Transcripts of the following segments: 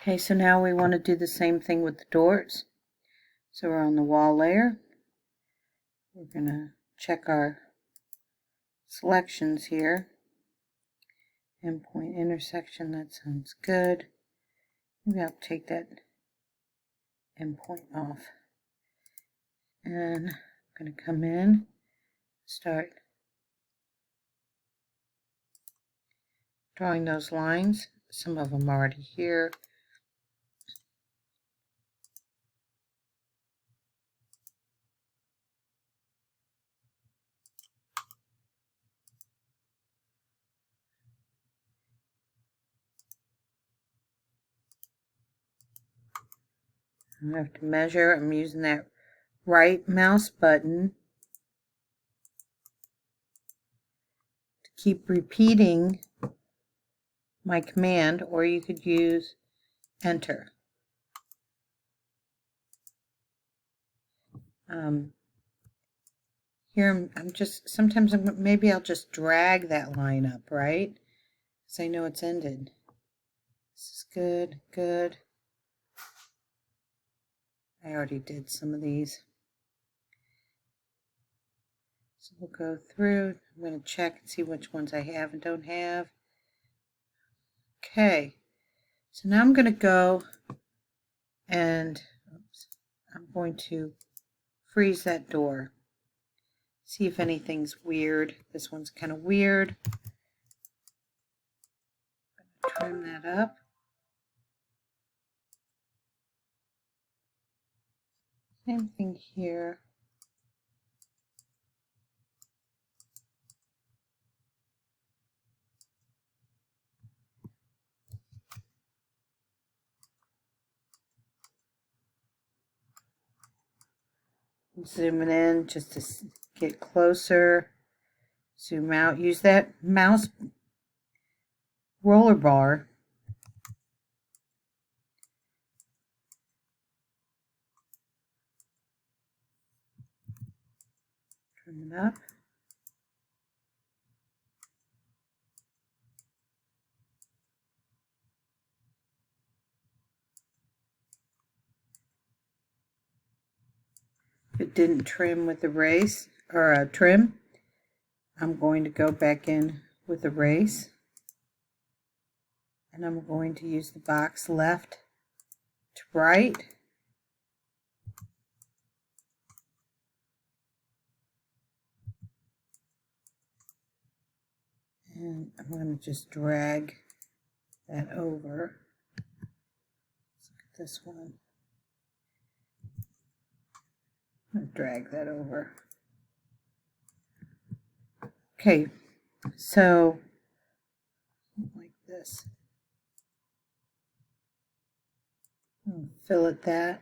Okay, so now we want to do the same thing with the doors. So we're on the wall layer. We're going to check our selections here. Endpoint intersection, that sounds good. Maybe I'll take that endpoint off. And I'm going to come in, start drawing those lines. Some of them are already here. I have to measure. I'm using that right mouse button to keep repeating my command, or you could use enter. Here I'm just, sometimes maybe I'll just drag that line up, right? Because I know it's ended. This is good, good. I already did some of these. So we'll go through. I'm going to check and see which ones I have and don't have. Okay. So now I'm going to go and I'm going to freeze that door. See if anything's weird. This one's kind of weird. Trim that up. Same thing here. Zooming in just to get closer. Zoom out. Use that mouse roller bar. Trim it up. If it didn't trim with erase or trim, I'm going to go back in with erase, and I'm going to use the box left to right. And I'm going to just drag that over. Let's look at this one. I'm going to drag that over. Okay, so like this. I'll fillet that.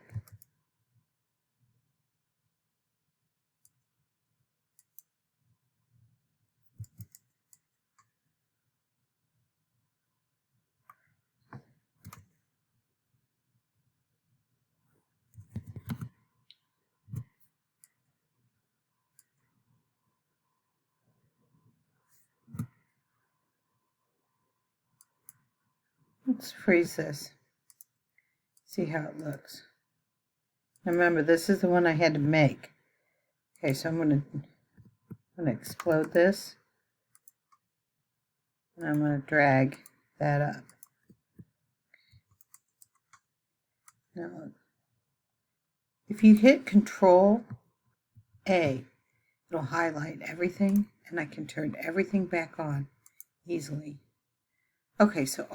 Let's freeze this. See how it looks. Now remember, this is the one I had to make. Okay, so I'm going to explode this. And I'm going to drag that up. Now, if you hit Control A, it'll highlight everything, and I can turn everything back on easily. Okay, so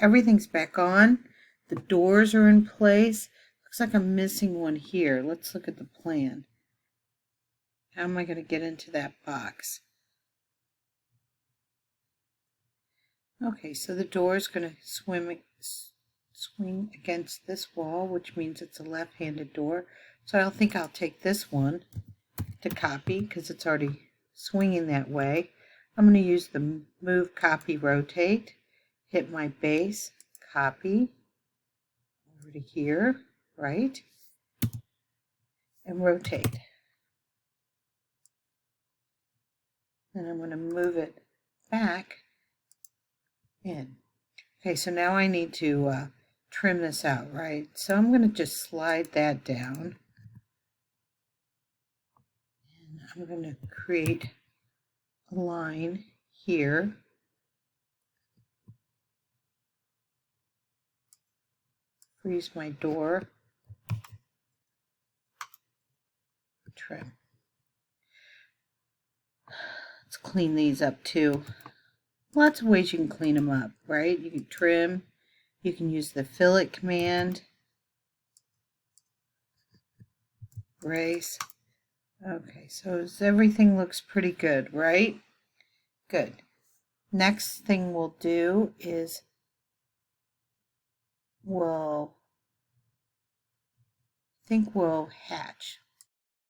everything's back on. The doors are in place. Looks like I'm missing one here. Let's look at the plan. How am I going to get into that box? Okay, so the door is going to swing against this wall, which means it's a left-handed door. So I think I'll take this one to copy because it's already swinging that way. I'm going to use the Move, Copy, Rotate. Hit my base, copy, over to here, right, and rotate. And I'm going to move it back in. Okay, so now I need to trim this out, right? So I'm going to just slide that down. And I'm going to create a line here. Freeze my door. Trim. Let's clean these up too. Lots of ways you can clean them up, right? You can trim. You can use the fillet command. Erase. Okay, so everything looks pretty good, right? Good. Next thing we'll do is we'll hatch.